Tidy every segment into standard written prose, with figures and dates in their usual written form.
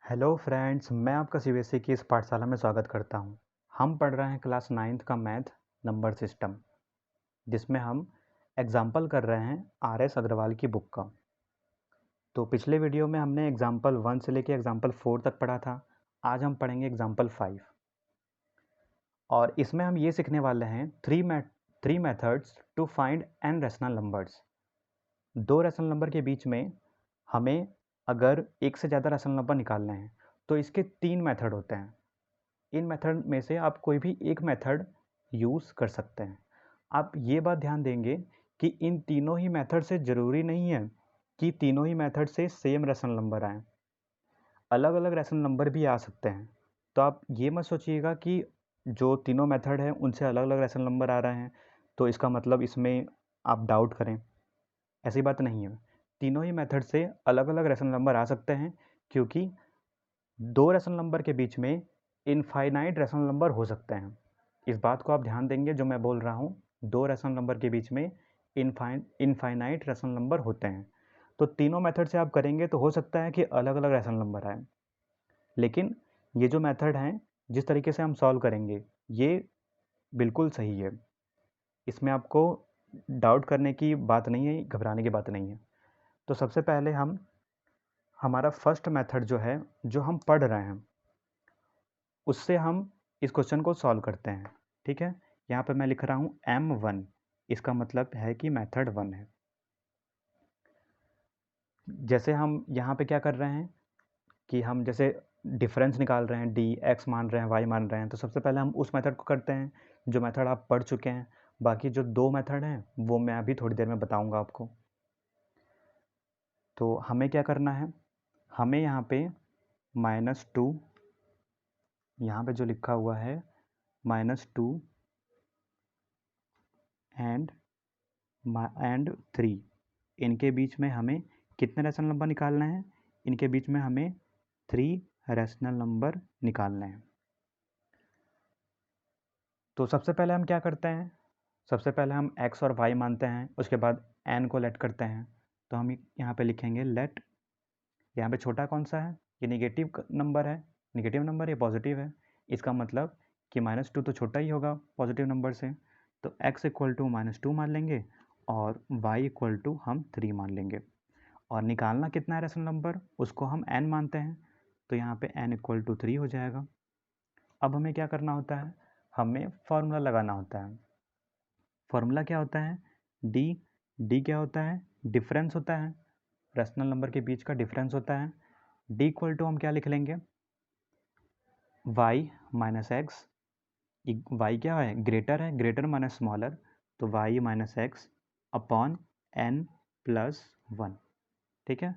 Hello friends, मैं आपका CBSE की इस पाठशाला में स्वागत करता हूं। हम पढ़ रहे हैं क्लास 9th का मैथ नंबर सिस्टम, जिसमें हम एग्जाम्पल कर रहे हैं आर.एस. अग्रवाल की बुक का। तो पिछले वीडियो में हमने एग्जाम्पल 1 से लेकर एग्जाम्पल 4 तक पढ़ा था। आज हम पढ़ेंगे एग्जाम्पल 5 और इसमें हम ये सीखने वाले हैं three methods to find an rational numbers. दो रैशनल नंबर के बीच में हमें अगर एक से ज़्यादा रैशनल नंबर निकालने हैं तो इसके 3 मेथड होते हैं। इन मेथड में से आप कोई भी एक मेथड यूज़ कर सकते हैं। आप ये बात ध्यान देंगे कि इन तीनों ही मेथड से ज़रूरी नहीं है कि तीनों ही मेथड से सेम रैशनल नंबर आएँ। अलग अलग रैशनल नंबर भी आ सकते हैं। तो आप ये मत सोचिएगा कि जो तीनों मेथड हैं उनसे अलग अलग रैशनल नंबर आ रहे हैं तो इसका मतलब इसमें आप डाउट करें। ऐसी बात नहीं है। तीनों ही मेथड से अलग अलग रैशनल नंबर आ सकते हैं, क्योंकि दो रैशनल नंबर के बीच में इनफाइनाइट रैशनल नंबर हो सकते हैं। इस बात को आप ध्यान देंगे जो मैं बोल रहा हूँ। दो रैशनल नंबर के बीच में इनफाइनाइट रैशनल नंबर होते हैं। तो तीनों मेथड से आप करेंगे तो हो सकता है कि अलग अलग रैशनल नंबर आए, लेकिन ये जो मेथड हैं जिस तरीके से हम सॉल्व करेंगे ये बिल्कुल सही है। इसमें आपको डाउट करने की बात नहीं है, घबराने की बात नहीं है। तो सबसे पहले हम हमारा फर्स्ट मेथड जो है, जो हम पढ़ रहे हैं, उससे हम इस क्वेश्चन को सॉल्व करते हैं। ठीक है, यहाँ पे मैं लिख रहा हूँ M1, इसका मतलब है कि मेथड 1 है। जैसे हम यहाँ पे क्या कर रहे हैं कि हम जैसे डिफरेंस निकाल रहे हैं, डी एक्स मान रहे हैं, वाई मान रहे हैं, तो सबसे पहले हम उस मेथड को करते हैं जो मेथड आप पढ़ चुके हैं। बाकी जो दो मेथड हैं वो मैं अभी थोड़ी देर में बताऊँगा आपको। तो हमें क्या करना है, हमें यहाँ पे -2, यहाँ पे जो लिखा हुआ है -2 एंड 3, इनके बीच में हमें कितने रैशनल नंबर निकालने हैं? इनके बीच में हमें 3 रैशनल नंबर निकालने हैं। तो सबसे पहले हम क्या करते हैं, सबसे पहले हम x और y मानते हैं, उसके बाद n को लेट करते हैं। तो हम यहाँ पे लिखेंगे लेट, यहाँ पे छोटा कौन सा है, ये निगेटिव नंबर है, निगेटिव नंबर, ये पॉजिटिव है। इसका मतलब कि -2 तो छोटा ही होगा पॉजिटिव नंबर से। तो x इक्वल टू -2 मान लेंगे और y इक्वल टू हम 3 मान लेंगे। और निकालना कितना है रैशनल नंबर, उसको हम n मानते हैं। तो यहाँ पे n इक्वल टू 3 हो जाएगा। अब हमें क्या करना होता है, हमें फार्मूला लगाना होता है। फार्मूला क्या होता है, डी क्या होता है, डिफरेंस होता है, रैशनल नंबर के बीच का डिफरेंस होता है। डी इक्वल टू हम क्या लिख लेंगे, y माइनस एक्स। वाई क्या है, ग्रेटर है, ग्रेटर माइनस स्मॉलर, तो y minus x upon n plus 1। ठीक है,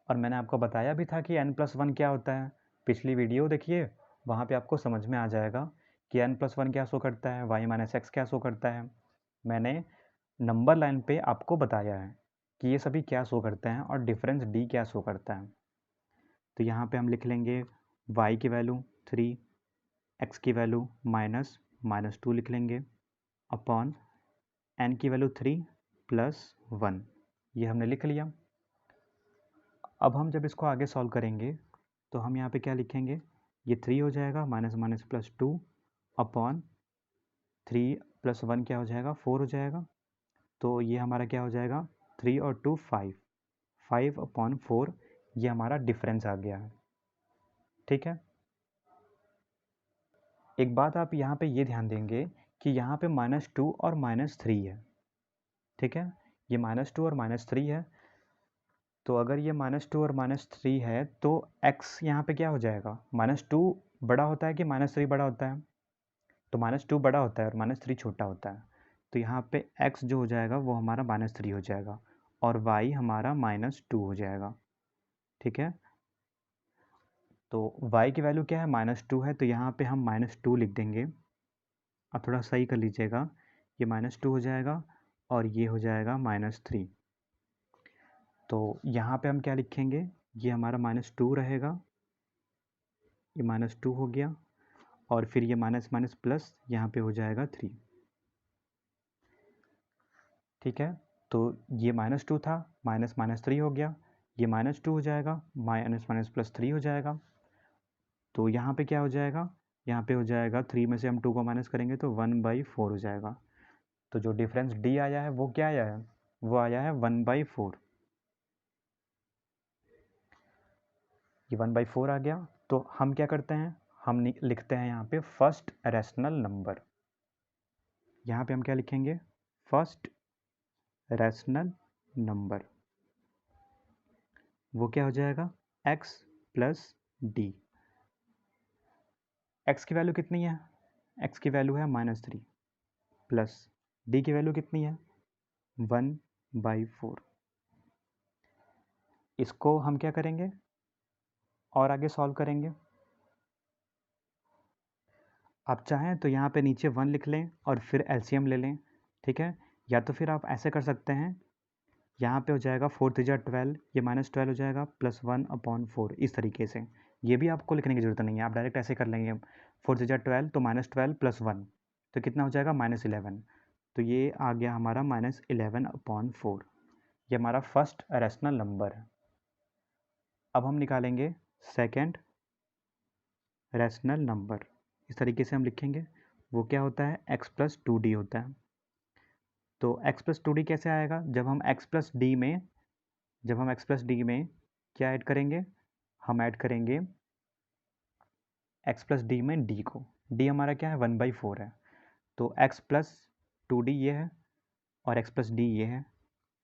और मैंने आपको बताया भी था कि n प्लस 1 क्या होता है। पिछली वीडियो देखिए, वहाँ पे आपको समझ में आ जाएगा कि n प्लस 1 क्या शो करता है, y माइनस एक्स क्या शो करता है। मैंने नंबर लाइन पे आपको बताया है कि ये सभी क्या शो करते हैं और डिफरेंस d क्या शो करता है। तो यहाँ पे हम लिख लेंगे y की वैल्यू 3, x की वैल्यू -2 लिख लेंगे अपॉन n की वैल्यू 3 प्लस 1, ये हमने लिख लिया। अब हम जब इसको आगे सॉल्व करेंगे तो हम यहाँ पे क्या लिखेंगे, ये 3 हो जाएगा, minus minus plus 2 upon 3 plus 1 क्या हो जाएगा, 4 हो जाएगा। तो ये हमारा क्या हो जाएगा, 3 और 2 5, 5 अपॉन 4, ये हमारा डिफरेंस आ गया है। ठीक है, एक बात आप यहाँ पे ये ध्यान देंगे कि यहाँ पे -2 और -3 है। ठीक है, ये -2 और -3 है। तो अगर ये -2 और -3 है तो x यहाँ पे क्या हो जाएगा, -2 बड़ा होता है कि -3 बड़ा होता है, तो -2 बड़ा होता है और -3 छोटा होता है। तो यहाँ पे x जो हो जाएगा वो हमारा -3 हो जाएगा और y हमारा -2 हो जाएगा। ठीक है, तो y की वैल्यू क्या है, -2 है, तो यहाँ पे हम -2 लिख देंगे। अब थोड़ा सही कर लीजिएगा, ये -2 हो जाएगा और ये हो जाएगा -3। तो यहाँ पे हम क्या लिखेंगे, ये हमारा -2 रहेगा, ये -2 हो गया और फिर ये माइनस माइनस प्लस यहाँ पे हो जाएगा 3। ठीक है, तो ये -2 था, माइनस माइनस 3 हो गया, ये -2 हो जाएगा, माइनस माइनस प्लस 3 हो जाएगा। तो यहाँ पे क्या हो जाएगा, यहाँ पे हो जाएगा 3 में से हम 2 को माइनस करेंगे तो 1/4 हो जाएगा। तो जो डिफरेंस डी आया है वो क्या आया है, वो आया है 1/4। ये 1/4 आ गया। तो हम क्या करते हैं, हम लिखते हैं यहाँ पे फर्स्ट रैशनल नंबर। यहाँ पे हम क्या लिखेंगे, फर्स्ट रैशनल नंबर। वो क्या हो जाएगा, x प्लस डी। x की वैल्यू कितनी है, x की वैल्यू है -3 प्लस d की वैल्यू कितनी है 1/4। इसको हम क्या करेंगे और आगे सॉल्व करेंगे। आप चाहें तो यहाँ पे नीचे 1 लिख लें और फिर एलसीएम ले लें, ठीक है। या तो फिर आप ऐसे कर सकते हैं, यहाँ पे हो जाएगा 4 3 12, ये -12 हो जाएगा प्लस 1/4 इस तरीके से। ये भी आपको लिखने की ज़रूरत नहीं है, आप डायरेक्ट ऐसे कर लेंगे 4 3 12 तो -12 प्लस 1 तो कितना हो जाएगा -11। तो ये आ गया हमारा -11/4। ये हमारा फर्स्ट रैशनल नंबर है। अब हम निकालेंगे सेकंड रैशनल नंबर। इस तरीके से हम लिखेंगे। वो क्या होता है, x प्लस 2d होता है। तो x प्लस 2d कैसे आएगा, जब हम x प्लस डी में क्या ऐड करेंगे, हम ऐड करेंगे x प्लस डी में d को। d हमारा क्या है 1/4 है। तो x प्लस 2d ये है और x प्लस डी ये है।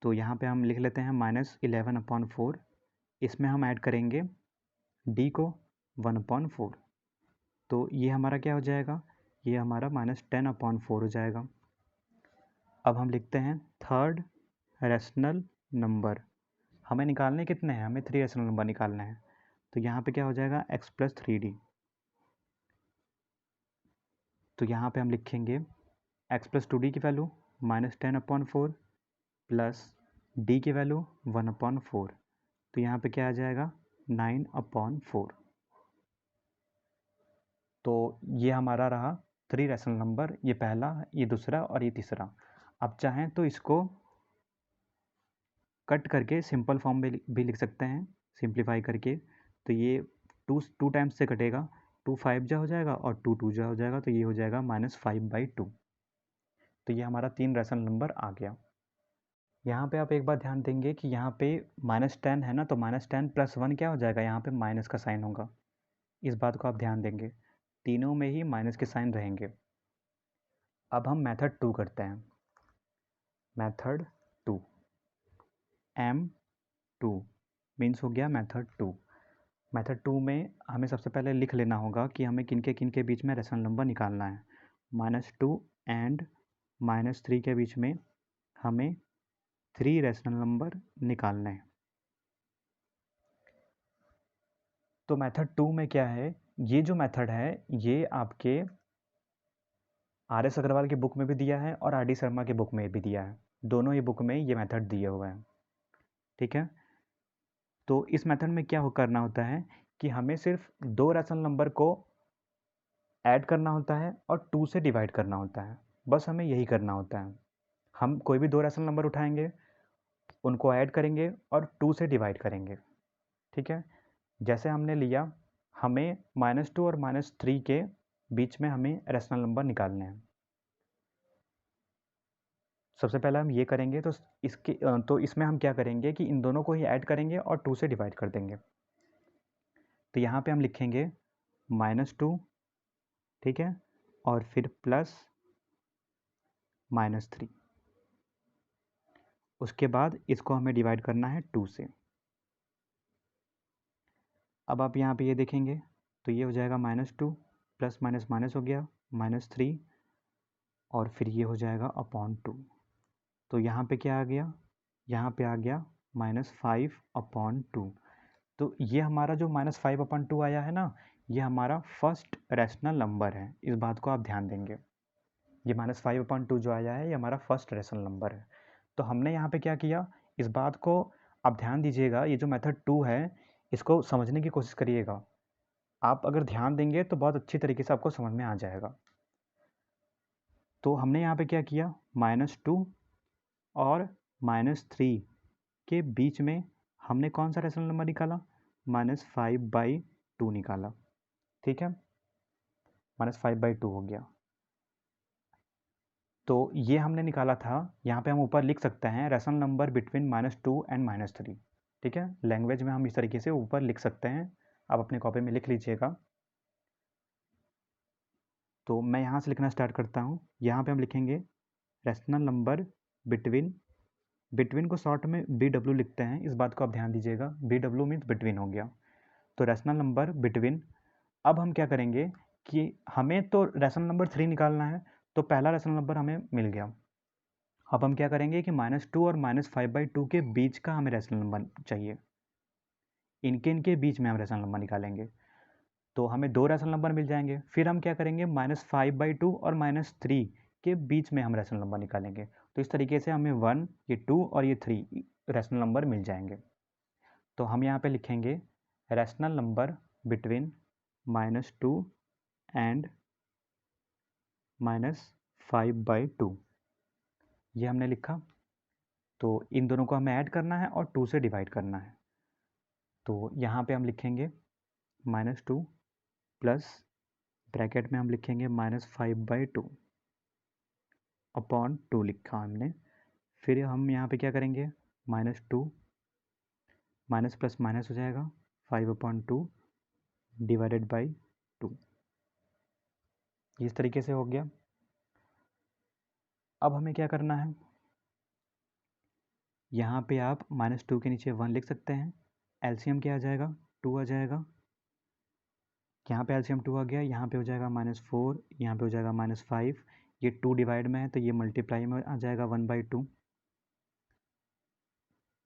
तो यहाँ पे हम लिख लेते हैं -11/4। इसमें हम ऐड करेंगे d को 1/4। तो ये हमारा क्या हो जाएगा, ये हमारा -10/4 हो जाएगा। अब हम लिखते हैं थर्ड रैशनल नंबर। हमें निकालने कितने हैं, हमें 3 रैशनल नंबर निकालने हैं। तो यहाँ पे क्या हो जाएगा x प्लस 3d। तो यहाँ पे हम लिखेंगे x प्लस 2d की वैल्यू -10/4 प्लस d की वैल्यू 1/4। तो यहाँ पे क्या आ जाएगा 9/4। तो ये हमारा रहा 3 रैशनल नंबर, ये पहला, ये दूसरा और ये तीसरा। आप चाहें तो इसको कट करके सिंपल फॉर्म में भी लिख सकते हैं, सिंप्लीफाई करके। तो ये 2 टाइम्स से कटेगा, 2 5 जा हो जाएगा और 2 2 जा हो जाएगा। तो ये हो जाएगा -5/2। तो ये हमारा 3 रैशनल नंबर आ गया। यहाँ पे आप एक बात ध्यान देंगे कि यहाँ पे -10 है ना, तो -10 प्लस 1 क्या हो जाएगा, यहाँ पे माइनस का साइन होगा। इस बात को आप ध्यान देंगे, तीनों में ही माइनस के साइन रहेंगे। अब हम मेथड 2 करते हैं। मेथड 2 M2 मीन्स हो गया मेथड 2। मेथड 2 में हमें सबसे पहले लिख लेना होगा कि हमें किन के बीच में रैशनल नंबर निकालना है। -2 एंड -3 के बीच में हमें 3 रैशनल नंबर निकालने हैं। तो मेथड 2 में क्या है, ये जो मेथड है ये आपके RS अग्रवाल की बुक में भी दिया है और RD शर्मा की बुक में भी दिया है। दोनों ही बुक में ये मेथड दिए हुए हैं, ठीक है। तो इस मेथड में क्या करना होता है कि हमें सिर्फ 2 रैशनल नंबर को ऐड करना होता है और 2 से डिवाइड करना होता है। बस हमें यही करना होता है। हम कोई भी 2 रैशनल नंबर उठाएंगे, उनको ऐड करेंगे और 2 से डिवाइड करेंगे, ठीक है। जैसे हमने लिया, हमें -2 और -3 के बीच में हमें रैशनल नंबर निकालने हैं। सबसे पहले हम ये करेंगे, तो इसमें हम क्या करेंगे कि इन दोनों को ही ऐड करेंगे और 2 से डिवाइड कर देंगे। तो यहाँ पे हम लिखेंगे -2, ठीक है, और फिर प्लस -3। उसके बाद इसको हमें डिवाइड करना है 2 से। अब आप यहाँ पे ये देखेंगे तो ये हो जाएगा -2 प्लस माइनस माइनस हो गया -3 और फिर ये हो जाएगा अपॉन 2। तो यहाँ पे क्या आ गया, यहाँ पे आ गया -5/2। तो ये हमारा जो -5/2 आया है ना, ये हमारा फर्स्ट रैशनल नंबर है। इस बात को आप ध्यान देंगे, ये -5/2 जो आया है ये हमारा फर्स्ट रैशनल नंबर है। तो हमने यहाँ पे क्या किया, इस बात को आप ध्यान दीजिएगा। ये जो मेथड 2 है इसको समझने की कोशिश करिएगा। आप अगर ध्यान देंगे तो बहुत अच्छी तरीके से आपको समझ में आ जाएगा। तो हमने यहाँ पे क्या किया, -2 और -3 के बीच में हमने कौन सा रैशनल नंबर निकाला, -5/2 निकाला। ठीक है, -5/2 हो गया। तो ये हमने निकाला था, यहाँ पे हम ऊपर लिख सकते हैं रैशनल नंबर बिटवीन -2 एंड -3। ठीक है, लैंग्वेज में हम इस तरीके से ऊपर लिख सकते हैं, आप अपने कॉपी में लिख लीजिएगा। तो मैं यहाँ से लिखना स्टार्ट करता हूँ। यहाँ पे हम लिखेंगे रैशनल नंबर बिटवीन को शॉर्ट में BW लिखते हैं, इस बात को आप ध्यान दीजिएगा। BW मीन्स बिटवीन हो गया। तो रैशनल नंबर बिटवीन, अब हम क्या करेंगे कि हमें तो रैशनल नंबर 3 निकालना है, तो पहला रैशनल नंबर हमें मिल गया। अब हम क्या करेंगे कि -2 और -5/2 के बीच का हमें रैशनल नंबर चाहिए, इनके बीच में हम रैशनल नंबर निकालेंगे। तो हमें 2 रैशनल नंबर मिल जाएंगे। फिर हम क्या करेंगे, -5/2 और -3 के बीच में हम रैशनल नंबर निकालेंगे। तो इस तरीके से हमें 1, ये 2 और ये 3 रैशनल नंबर मिल जाएंगे। तो हम यहाँ पे लिखेंगे रैशनल नंबर बिटवीन -2 एंड -5/2, ये हमने लिखा। तो इन दोनों को हमें ऐड करना है और 2 से डिवाइड करना है। तो यहाँ पे हम लिखेंगे -2 प्लस ब्रैकेट में हम लिखेंगे -5/2 अपॉन 2 लिखा हमने। फिर हम यहाँ पे क्या करेंगे, -2 माइनस प्लस माइनस हो जाएगा, 5/2 डिवाइडेड बाई 2, इस तरीके से हो गया। अब हमें क्या करना है, यहाँ पे आप -2 के नीचे 1 लिख सकते हैं। एलसीएम क्या आ जाएगा, 2 आ जाएगा। यहाँ पे एलसीएम 2 आ गया, यहाँ पे हो जाएगा -4, यहाँ पे हो जाएगा -5। ये 2 डिवाइड में है तो ये मल्टीप्लाई में आ जाएगा 1/2।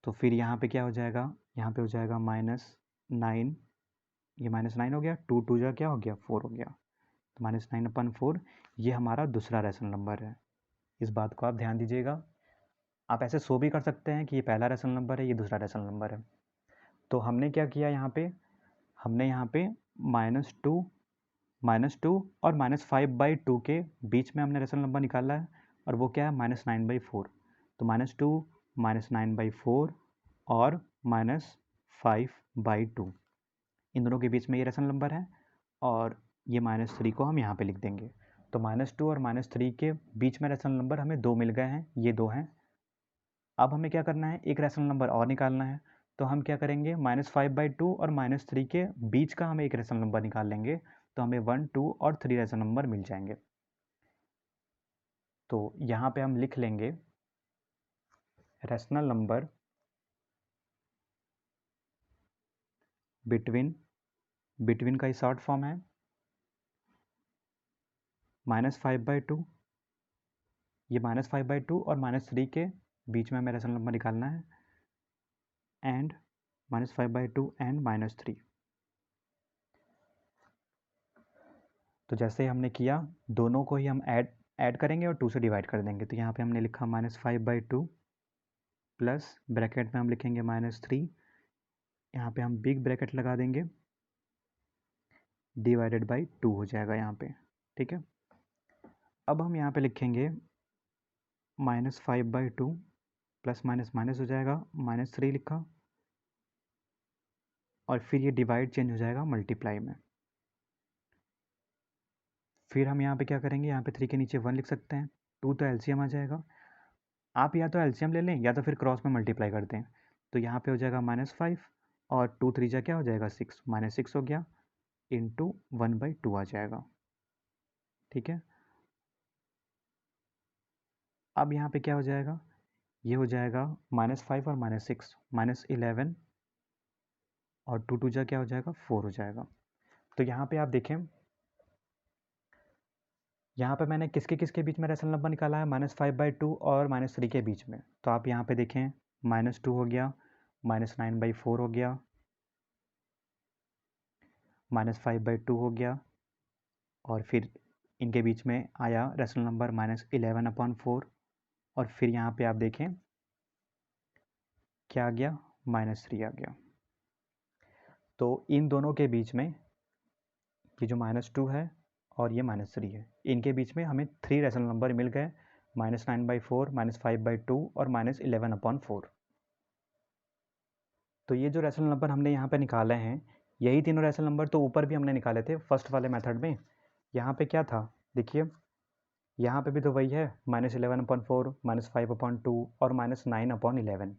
तो फिर यहाँ पे क्या हो जाएगा, यहाँ पे हो जाएगा -9, ये -9 हो गया, 2 2 जा क्या हो गया, 4 हो गया। तो -9/4 ये हमारा दूसरा रैशनल नंबर है। इस बात को आप ध्यान दीजिएगा। आप ऐसे शो भी कर सकते हैं कि ये पहला रैशनल नंबर है, ये दूसरा रैशनल नंबर है। तो हमने क्या किया, यहाँ पे हमने यहाँ पे -2 और -5/2 के बीच में हमने रैशनल नंबर निकाला है, और वो क्या है, -9/4। तो -2 -9/4 और -5/2, इन दोनों के बीच में ये रैशनल नंबर है, और ये -3 को हम यहाँ पे लिख देंगे। तो -2 और -3 के बीच में रैशनल नंबर हमें 2 मिल गए हैं, ये 2 हैं। अब हमें क्या करना है, एक रैशनल नंबर और निकालना है। तो हम क्या करेंगे, -5/2 और -3 के बीच का हम एक रैशनल नंबर निकाल लेंगे, तो हमें 1, 2 और 3 रैशनल नंबर मिल जाएंगे। तो यहाँ पे हम लिख लेंगे रैशनल नंबर बिटवीन का शॉर्ट फॉर्म है -5/2, ये -5/2 और -3 के बीच में हमें रैशनल नंबर निकालना है, एंड -5/2 एंड -3। तो जैसे हमने किया, दोनों को ही हम ऐड करेंगे और 2 से डिवाइड कर देंगे। तो यहाँ पे हमने लिखा -5/2 प्लस ब्रैकेट में हम लिखेंगे -3, यहाँ पे हम बिग ब्रैकेट लगा देंगे, डिवाइडेड बाई 2 हो जाएगा यहाँ पे। ठीक है, अब हम यहाँ पे लिखेंगे -5/2 प्लस माइनस माइनस हो जाएगा, -3 लिखा, और फिर ये डिवाइड चेंज हो जाएगा मल्टीप्लाई में। फिर हम यहाँ पे क्या करेंगे, यहाँ पे 3 के नीचे 1 लिख सकते हैं, 2 तो एलसीएम आ जाएगा। आप या तो एलसीएम ले लें या तो फिर क्रॉस में मल्टीप्लाई कर दें। तो यहाँ पे हो जाएगा -5 और 2 3 जा क्या हो जाएगा, 6, -6 हो गया, इंटू 1/2 आ जाएगा। ठीक है, अब यहाँ पे क्या हो जाएगा, ये हो जाएगा -5 और -6 -11, और 2 2 जा क्या हो जाएगा, 4 हो जाएगा। तो यहाँ पे आप देखें, यहाँ पे मैंने किसके किसके बीच में रैशनल नंबर निकाला है, -5/2 और -3 के बीच में। तो आप यहाँ पे देखें, -2 हो गया, -9/4 हो गया, -5/2 हो गया, और फिर इनके बीच में आया रैशनल नंबर -11/4, और फिर यहाँ पे आप देखें क्या आ गया, -3 आ गया। तो इन दोनों के बीच में ये जो -2 है और ये -3 है, इनके बीच में हमें 3 रैशनल नंबर मिल गए, -9/4, -5/2 और -11/4। तो ये जो रैशनल नंबर हमने यहाँ पे निकाले हैं, यही तीनों रैशनल नंबर तो ऊपर भी हमने निकाले थे फर्स्ट वाले मेथड में। यहाँ पे क्या था, देखिए यहाँ पे भी तो वही है, -11/4, -5/2 और -9/11।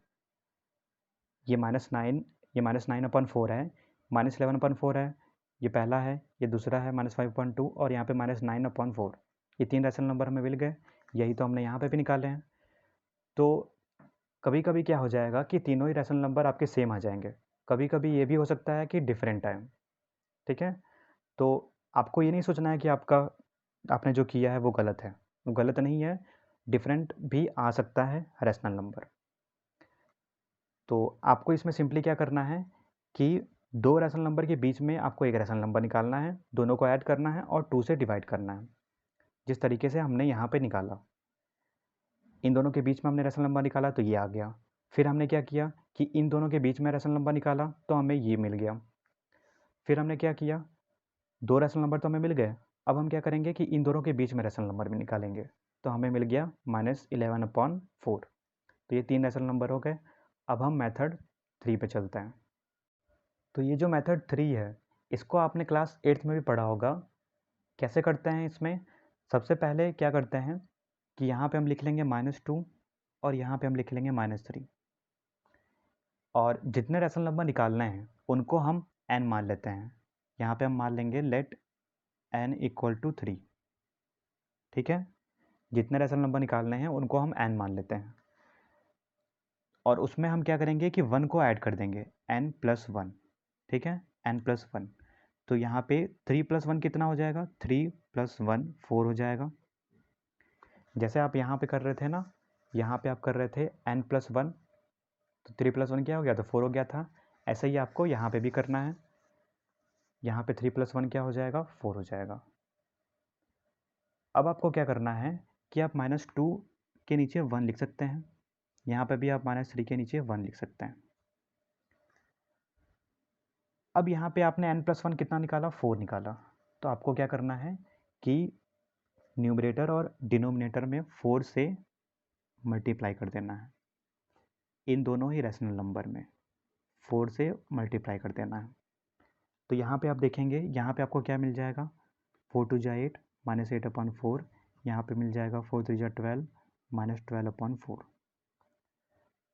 ये -9/4 है, -11/4 है, ये पहला है, ये दूसरा है -5/2 और यहाँ पे -9/4। ये तीन रैशनल नंबर हमें मिल गए, यही तो हमने यहाँ पे भी निकाले हैं। तो कभी कभी क्या हो जाएगा कि तीनों ही रैशनल नंबर आपके सेम आ जाएंगे, कभी कभी ये भी हो सकता है कि डिफरेंट आए। ठीक है, तो आपको ये नहीं सोचना है कि आपने जो किया है वो गलत है, वो गलत नहीं है, डिफरेंट भी आ सकता है रैशनल नंबर। तो आपको इसमें सिंपली क्या करना है कि दो रैशनल नंबर के बीच में आपको एक रैशनल नंबर निकालना है, दोनों को ऐड करना है और 2 से डिवाइड करना है, जिस तरीके से हमने यहाँ पे निकाला। इन दोनों के बीच में हमने रैशनल नंबर निकाला तो ये आ गया। फिर हमने क्या किया कि इन दोनों के बीच में रैशनल नंबर निकाला तो हमें ये मिल गया। फिर हमने क्या किया, दो रैशनल नंबर तो हमें मिल गए, अब हम क्या करेंगे कि इन दोनों के बीच में रैशनल नंबर भी निकालेंगे, तो हमें मिल गया -11/4। तो ये तीन रैशनल नंबर हो गए। अब हम मेथड 3 पे चलते हैं। तो ये जो मेथड 3 है, इसको आपने क्लास 8th में भी पढ़ा होगा। कैसे करते हैं इसमें, सबसे पहले क्या करते हैं कि यहाँ पे हम लिख लेंगे -2 और यहाँ पे हम लिख लेंगे -3, और जितने रैशनल नंबर निकालने हैं उनको हम n मान लेते हैं। यहाँ पे हम मान लेंगे लेट n = 3। ठीक है, जितने रैशनल नंबर निकालने हैं उनको हम n मान लेते हैं, और उसमें हम क्या करेंगे कि 1 को ऐड कर देंगे, n+1। ठीक है, n+1। तो यहाँ पे 3+1 कितना हो जाएगा, 3 + 1 4 हो जाएगा। जैसे आप यहाँ पे कर रहे थे ना, यहाँ पे आप कर रहे थे n+1, तो 3 + 1 क्या हो गया, तो 4 हो गया था। ऐसे ही आपको यहाँ पे भी करना है, यहाँ पे 3 + 1 क्या हो जाएगा, 4 हो जाएगा। अब आपको क्या करना है कि आप -2 के नीचे 1 लिख सकते हैं, यहाँ पे भी आप -3 के नीचे 1 लिख सकते हैं। अब यहाँ पे आपने n+1 कितना निकाला, 4 निकाला, तो आपको क्या करना है कि न्यूमरेटर और डिनोमिनेटर में 4 से मल्टीप्लाई कर देना है, इन दोनों ही रैशनल नंबर में 4 से मल्टीप्लाई कर देना है। तो यहाँ पे आप देखेंगे, यहाँ पे आपको क्या मिल जाएगा, 4 2 जा 8, -8/4, यहाँ पे मिल जाएगा 4 3 जा 12, -12/4।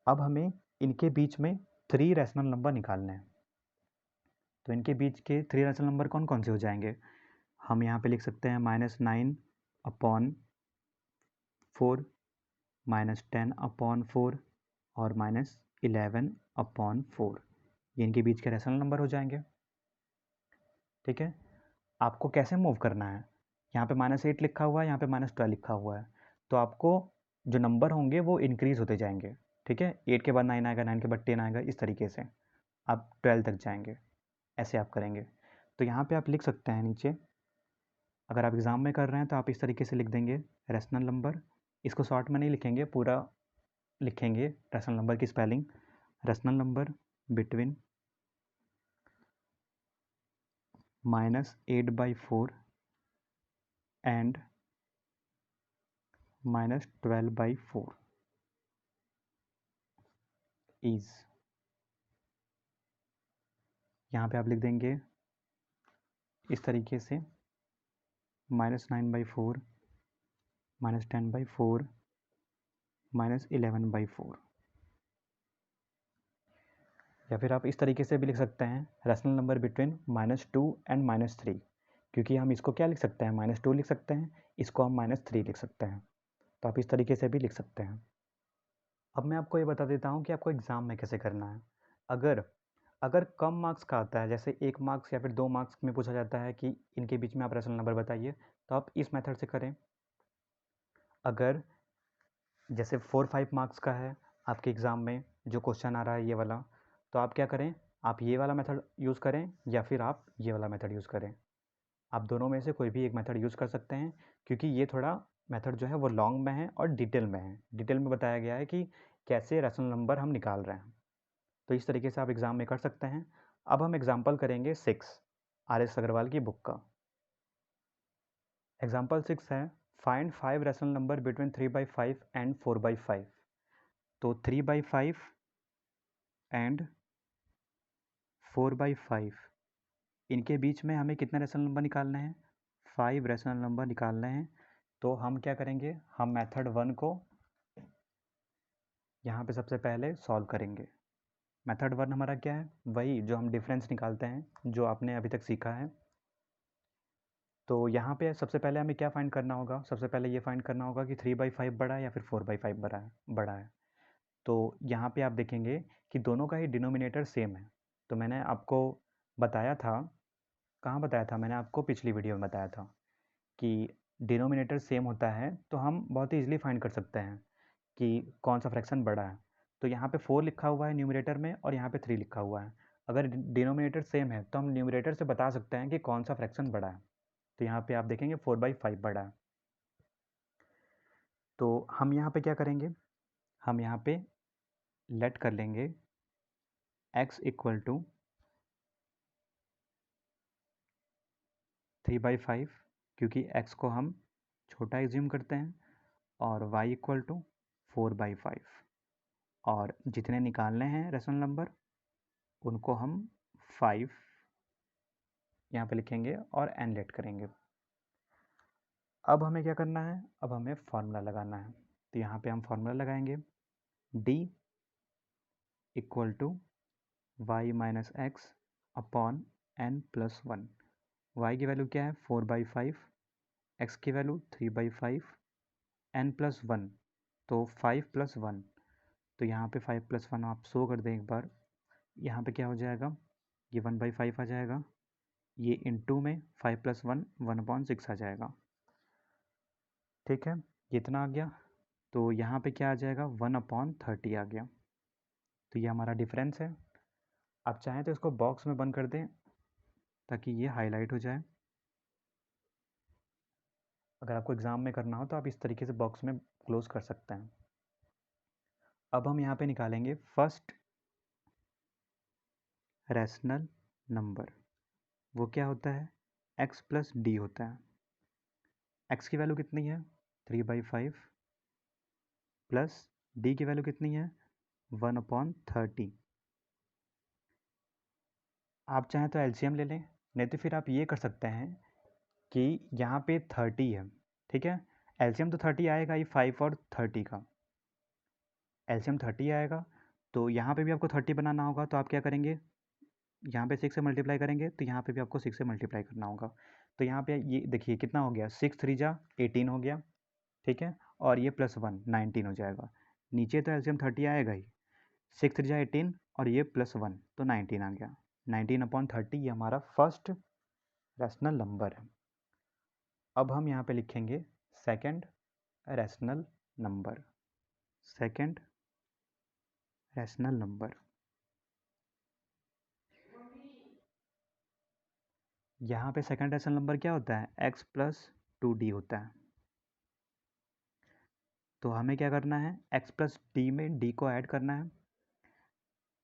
अब हमें इनके बीच में 3 रैशनल नंबर निकालने हैं। तो इनके बीच के 3 रैशनल नंबर कौन कौन से हो जाएंगे, हम यहाँ पे लिख सकते हैं -9/4, -10/4 और -11/4। ये इनके बीच के रैशनल नंबर हो जाएंगे। ठीक है, आपको कैसे मूव करना है, यहाँ पे -8 लिखा हुआ है, यहाँ पे -12 लिखा हुआ है, तो आपको जो नंबर होंगे वो इंक्रीज होते जाएंगे। ठीक है, 8 के बाद 9 आएगा, 9 के बाद 10 आएगा, इस तरीके से आप 12 तक जाएंगे, ऐसे आप करेंगे। तो यहाँ पे आप लिख सकते हैं नीचे, अगर आप एग्ज़ाम में कर रहे हैं तो आप इस तरीके से लिख देंगे रैशनल नंबर, इसको शॉर्ट में नहीं लिखेंगे, पूरा लिखेंगे रैशनल नंबर की spelling, rational number between -8/4 and -12/4 is, यहाँ पे आप लिख देंगे इस तरीके से -9/4, -10/4, -11/4, या फिर आप इस तरीके से भी लिख सकते हैं रैशनल नंबर बिटवीन -2 एंड -3, क्योंकि हम इसको क्या लिख सकते हैं, -2 लिख सकते हैं, इसको हम -3 लिख सकते हैं, तो आप इस तरीके से भी लिख सकते हैं। अब मैं आपको ये बता देता हूँ कि आपको एग्ज़ाम में कैसे करना है। अगर अगर कम मार्क्स का आता है, जैसे 1 मार्क्स या फिर 2 मार्क्स में पूछा जाता है कि इनके बीच में आप रैशनल नंबर बताइए, तो आप इस मेथड से करें। अगर जैसे 4-5 मार्क्स का है आपके एग्ज़ाम में जो क्वेश्चन आ रहा है ये वाला, तो आप क्या करें, आप ये वाला मेथड यूज़ करें या फिर आप ये वाला मेथड यूज़ करें। आप दोनों में से कोई भी एक मेथड यूज़ कर सकते हैं, क्योंकि ये थोड़ा मेथड जो है वो लॉन्ग में है और डिटेल में है। डिटेल में बताया गया है कि कैसे रैशनल नंबर हम निकाल रहे हैं, तो इस तरीके से आप एग्ज़ाम में कर सकते हैं। अब हम एग्जाम्पल करेंगे 6 RS अग्रवाल की बुक का। एग्जाम्पल 6 है, find 5 rational number between 3/5 and 4/5। तो 3/5 एंड 4/5 इनके बीच में हमें कितने रैशनल नंबर निकालने हैं? 5 रैशनल नंबर निकालने हैं। तो हम क्या करेंगे, हम मेथड 1 को यहाँ पे सबसे पहले सॉल्व करेंगे। मेथड 1 हमारा क्या है? वही जो हम डिफरेंस निकालते हैं, जो आपने अभी तक सीखा है। तो यहाँ पे सबसे पहले हमें क्या फाइंड करना होगा? सबसे पहले ये फाइंड करना होगा कि 3/5 बड़ा है या फिर 4/5 बड़ा है। तो यहाँ पे आप देखेंगे कि दोनों का ही डिनोमिनेटर सेम है। तो मैंने आपको बताया था, कहाँ बताया था? मैंने आपको पिछली वीडियो में बताया था कि डिनोमिनेटर सेम होता है तो हम बहुत ही ईजिली फाइंड कर सकते हैं कि कौन सा फ्रैक्शन बड़ा है। तो यहाँ पे 4 लिखा हुआ है न्यूमरेटर में और यहाँ पे 3 लिखा हुआ है। अगर डिनोमिनेटर सेम है तो हम न्यूमरेटर से बता सकते हैं कि कौन सा फ्रैक्शन बड़ा है। तो यहाँ पे आप देखेंगे 4/5 बड़ा है। तो हम यहाँ पे क्या करेंगे, हम यहाँ पे लेट कर लेंगे x इक्वल टू 3/5, क्योंकि x को हम छोटा एज्यूम करते हैं, और y इक्वल टू 4/5, और जितने निकालने हैं रैशनल नंबर उनको हम 5 यहाँ पे लिखेंगे और n लेट करेंगे। अब हमें क्या करना है? अब हमें फार्मूला लगाना है। तो यहाँ पे हम फार्मूला लगाएंगे d equal to y minus x upon n plus 1। y की वैल्यू क्या है? 4/5, x की वैल्यू 3/5, n प्लस 1 तो 5 प्लस 1। तो यहाँ पे 5 प्लस 1 आप शो कर दें एक बार। यहाँ पे क्या हो जाएगा? ये 1/5 आ जाएगा। ये इंटू में 5 प्लस 1 1/6 आ जाएगा। ठीक है, ये इतना आ गया। तो यहाँ पे क्या आ जाएगा? 1/30 आ गया। तो ये हमारा डिफरेंस है। आप चाहें तो इसको बॉक्स में बंद कर दें ताकि ये हाईलाइट हो जाए। अगर आपको एग्ज़ाम में करना हो तो आप इस तरीके से बॉक्स में क्लोज कर सकते हैं। अब हम यहाँ पे निकालेंगे फर्स्ट रैशनल नंबर। वो क्या होता है? x प्लस डी होता है। x की वैल्यू कितनी है? 3/5 प्लस डी की वैल्यू कितनी है? 1/30। आप चाहें तो एलसीएम ले लें, नहीं तो फिर आप ये कर सकते हैं कि यहाँ पे 30 है, ठीक है। एलसीएम तो 30 आएगा ही, 5 और 30 का एलसीएम 30 आएगा। तो यहाँ पे भी आपको 30 बनाना होगा। तो आप क्या करेंगे? यहाँ पे 6 से मल्टीप्लाई करेंगे तो यहाँ पे भी आपको 6 से मल्टीप्लाई करना होगा। तो यहाँ पे ये देखिए कितना हो गया? 6 3 जा 18 हो गया, ठीक है। और ये प्लस 1 19 हो जाएगा। नीचे तो एलसीएम 30 आएगा ही। 6 3 जा 18 और ये प्लस 1 तो 19 आ गया। 19/30 ये हमारा फर्स्ट रैशनल नंबर है। अब हम यहाँ पे लिखेंगे second rational number. Second rational number, यहाँ पे सेकंड रैशनल नंबर क्या होता है? x प्लस 2d होता है। तो हमें क्या करना है? x प्लस डी में d को ऐड करना है।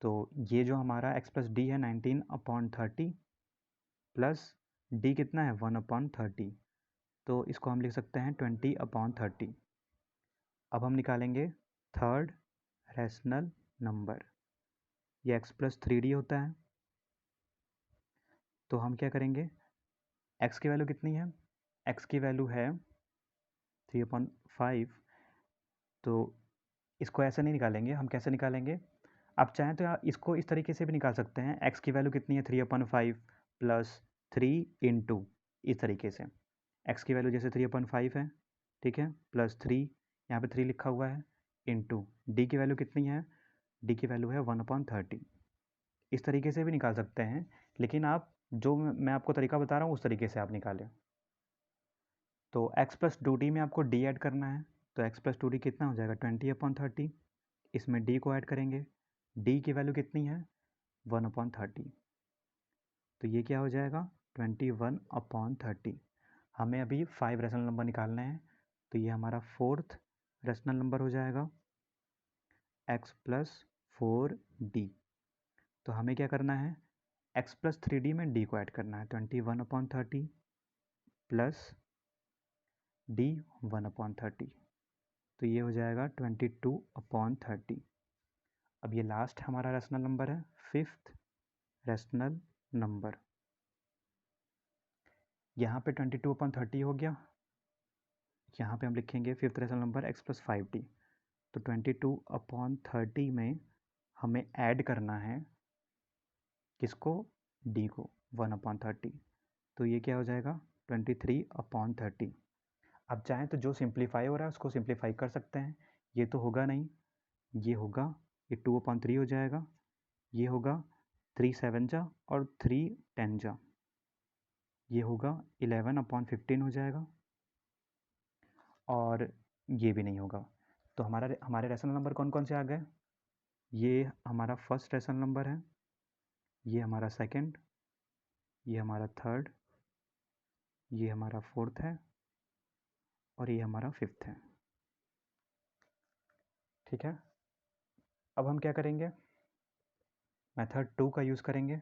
तो ये जो हमारा x प्लस डी है 19/30 प्लस d कितना है? 1/30। तो इसको हम लिख सकते हैं 20/30। अब हम निकालेंगे थर्ड रैशनल नंबर। ये x प्लस 3d होता है। तो हम क्या करेंगे? x की वैल्यू कितनी है? x की वैल्यू है 3/5। तो इसको ऐसे नहीं निकालेंगे, हम कैसे निकालेंगे? आप चाहें तो इसको इस तरीके से भी निकाल सकते हैं। x की वैल्यू कितनी है? 3/5 प्लस 3 इंटू, इस तरीके से। x की वैल्यू जैसे 3/5 है, ठीक है, प्लस 3, यहाँ पे 3 लिखा हुआ है, इंटू डी की वैल्यू कितनी है? डी की वैल्यू है 1/30। इस तरीके से भी निकाल सकते हैं, लेकिन आप जो मैं आपको तरीका बता रहा हूँ उस तरीके से आप निकालें। तो x प्लस 2d में आपको d ऐड करना है। तो x प्लस 2d कितना हो जाएगा? 20/30। इसमें d को ऐड करेंगे। d की वैल्यू कितनी है? 1/30। तो ये क्या हो जाएगा? 21/30। हमें अभी 5 रैशनल नंबर निकालने हैं। तो ये हमारा फोर्थ रैशनल नंबर हो जाएगा x प्लस 4d। तो हमें क्या करना है? x प्लस 3d में d को ऐड करना है। 21/30 प्लस d 1/30। तो ये हो जाएगा 22/30। अब ये लास्ट हमारा रैशनल नंबर है, फिफ्थ रैशनल नंबर। यहाँ पे 22/30 हो गया, यहाँ पे हम लिखेंगे fifth rational number x + 5t। तो 22/30 में हमें ऐड करना है किसको, d को, 1/30। तो ये क्या हो जाएगा 23/30। अब चाहें तो जो सिंप्लीफाई हो रहा है उसको सिंप्लीफाई कर सकते हैं, ये तो होगा नहीं, ये होगा, ये 2/3 हो जाएगा, ये होगा 3 7 जा और 3 10 जा, ये होगा 11/15 हो जाएगा, और ये भी नहीं होगा। तो हमारे रेशनल नंबर कौन कौन से आ गए, ये हमारा फर्स्ट रेशनल नंबर है, ये हमारा सेकंड, ये हमारा थर्ड, ये हमारा फोर्थ है, और ये हमारा फिफ्थ है। ठीक है, अब हम क्या करेंगे, मेथड 2 का यूज़ करेंगे।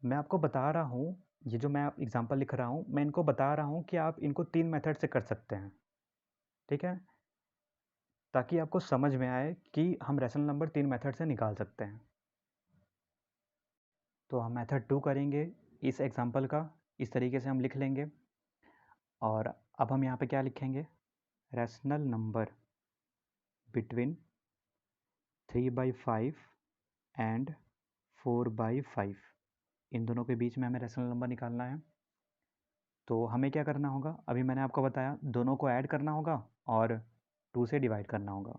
मैं आपको बता रहा हूँ, ये जो मैं एग्जांपल लिख रहा हूँ, मैं इनको बता रहा हूँ कि आप इनको 3 मेथड से कर सकते हैं। ठीक है, ताकि आपको समझ में आए कि हम रेशनल नंबर 3 मेथड से निकाल सकते हैं। तो हम मेथड 2 करेंगे इस एग्जांपल का, इस तरीके से हम लिख लेंगे। और अब हम यहाँ पे क्या लिखेंगे, रेशनल नंबर बिटवीन 3/5 एंड 4/5, इन दोनों के बीच में हमें रेशनल नंबर निकालना है। तो हमें क्या करना होगा, अभी मैंने आपको बताया दोनों को ऐड करना होगा और 2 से डिवाइड करना होगा।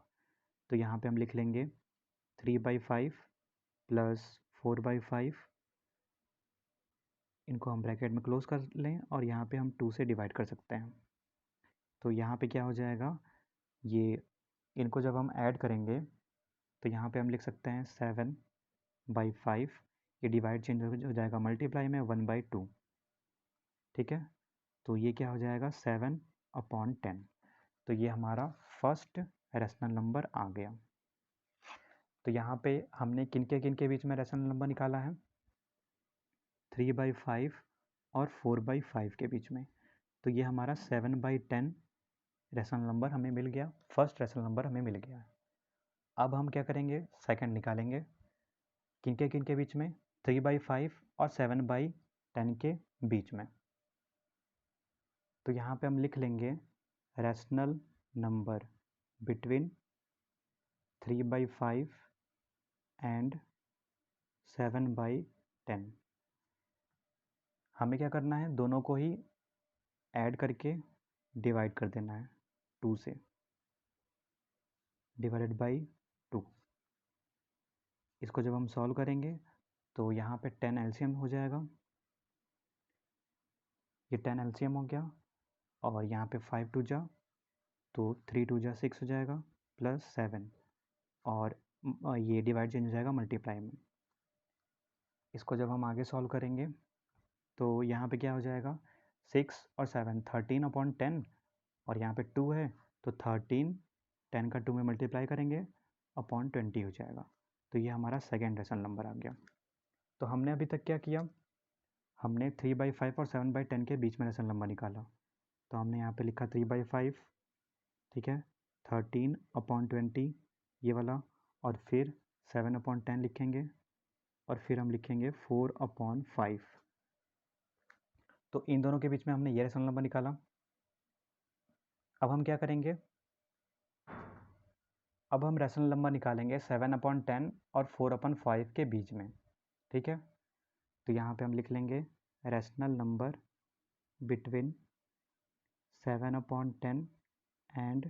तो यहाँ पे हम लिख लेंगे 3/5 + 4/5, इनको हम ब्रैकेट में क्लोज कर लें और यहाँ पे हम 2 से डिवाइड कर सकते हैं। तो यहाँ पे क्या हो जाएगा, ये इनको जब हम ऐड करेंगे तो यहाँ पे हम लिख सकते हैं 7/5, ये डिवाइड चेंज हो जाएगा मल्टीप्लाई में 1/2। ठीक है, तो ये क्या हो जाएगा 7/10। तो ये हमारा फर्स्ट रेशनल नंबर आ गया। तो यहाँ पे हमने किन के बीच में रेशनल नंबर निकाला है, 3/5 और 4/5 के बीच में। तो ये हमारा 7/10 रेशनल नंबर हमें मिल गया, फर्स्ट रेशनल नंबर हमें मिल गया। अब हम क्या करेंगे, सेकंड निकालेंगे, किन के बीच में, 3/5 और 7/10 के बीच में। तो यहाँ पे हम लिख लेंगे रेशनल नंबर बिटवीन 3/5 एंड 7/10। हमें क्या करना है, दोनों को ही ऐड करके डिवाइड कर देना है 2 से, /2। इसको जब हम सॉल्व करेंगे तो यहाँ पे 10 एलसीएम हो जाएगा, ये 10 एलसीएम हो गया, और यहाँ पे 5 2 जा, तो 3 2 जा 6 हो जाएगा, +7, और ये डिवाइड चेंज हो जाएगा मल्टीप्लाई में। इसको जब हम आगे सॉल्व करेंगे तो यहाँ पे क्या हो जाएगा, 6 और 7 13/10, और यहाँ पे 2 है तो 13, 10 का 2 में मल्टीप्लाई करेंगे /20 हो जाएगा। तो ये हमारा सेकेंड रेशनल नंबर आ गया। तो हमने अभी तक क्या किया, हमने 3/5 और 7/10 के बीच में रेशनल नंबर निकाला। तो हमने यहाँ पे लिखा 3/5, ठीक है, 13/20 ये वाला, और फिर 7/10 लिखेंगे, और फिर हम लिखेंगे 4/5। तो इन दोनों के बीच में हमने ये रेशनल नंबर निकाला। अब हम क्या करेंगे, अब हम रेशनल नंबर निकालेंगे 7/10 और 4/5 के बीच में। ठीक है, तो यहाँ पे हम लिख लेंगे rational number between 7/10 and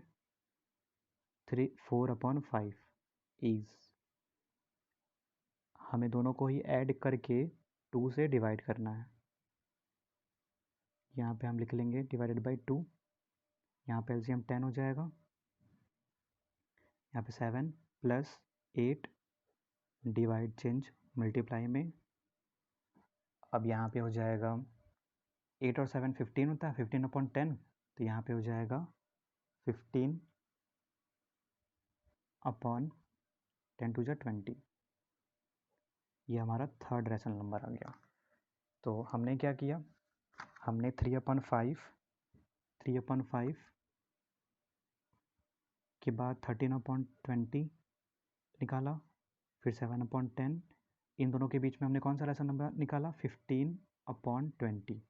4/5 is, हमें दोनों को ही ऐड करके 2 से डिवाइड करना है। यहाँ पे हम लिख लेंगे /2, यहाँ पे एलसीएम 10 हो जाएगा, यहाँ पे 7 + 8 डिवाइड चेंज मल्टीप्लाई में। अब यहाँ पे हो जाएगा 8 और 7 15 होता है, 15/10, तो यहाँ पे हो जाएगा 15/10 2 = 20। ये हमारा थर्ड रेशनल नंबर आ गया। तो हमने क्या किया, हमने 3/5 के बाद 13/20 निकाला, फिर 7/10, इन दोनों के बीच में हमने कौन सा रेशनल नंबर निकाला? 15/20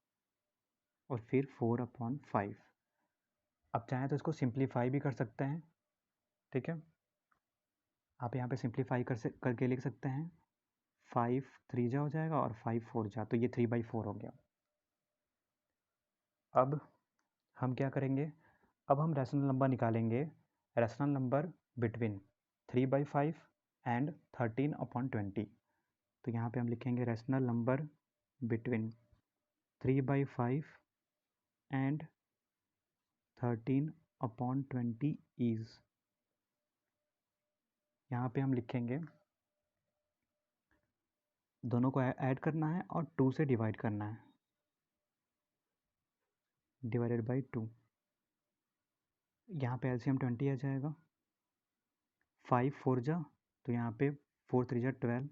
और फिर 4/5। अब चाहें तो इसको सिंप्लीफाई भी कर सकते हैं, ठीक है। आप यहाँ पे सिंप्लीफाई करके लिख सकते हैं। 5 3 जा हो जाएगा और 5 4 जा, तो ये 3/4 हो गया। अब हम क्या करेंगे? अब हम रैशनल नंबर निकालेंगे, रैशनल नंबर बिटवीन 3/5 एंड 13/20। तो यहाँ पे हम लिखेंगे rational number between 3/5 and 13/20 is, यहाँ पे हम लिखेंगे दोनों को ऐड करना है और 2 से डिवाइड करना है, डिवाइडेड बाई 2। यहाँ पे एलसीएम 20 आ जाएगा। 5 4 जा, तो यहाँ पे 4 3 जा 12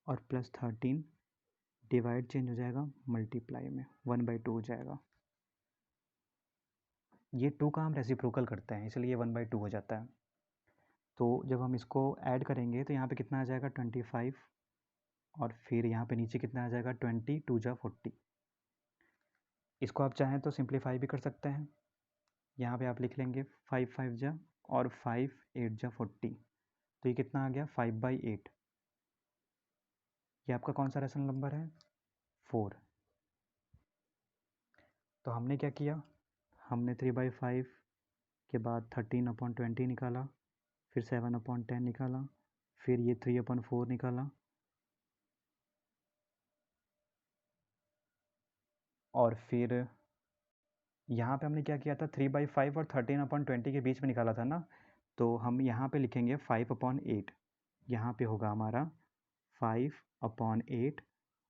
और प्लस 13, डिवाइड चेंज हो जाएगा मल्टीप्लाई में, 1/2 हो जाएगा। ये 2 का हम रेसिप्रोकल करते हैं, इसलिए 1/2 हो जाता है। तो जब हम इसको ऐड करेंगे तो यहाँ पे कितना आ जाएगा? 25, और फिर यहाँ पे नीचे कितना आ जाएगा? 20 2 जा 40। इसको आप चाहें तो सिंप्लीफाई भी कर सकते हैं। यहाँ पे आप लिख लेंगे 5 5 जा और 5 8 जा 40, तो ये कितना आ गया? 5/8। ये आपका कौन सा रेशनल नंबर है? 4। तो हमने क्या किया? हमने 3/5 के बाद 13/20 निकाला, फिर 7/10 निकाला, फिर ये 3/4 निकाला, और फिर यहाँ पे हमने क्या किया था? 3/5 और 13/20 के बीच में निकाला था ना, तो हम यहाँ पे लिखेंगे 5/8। यहाँ पे होगा हमारा 5/8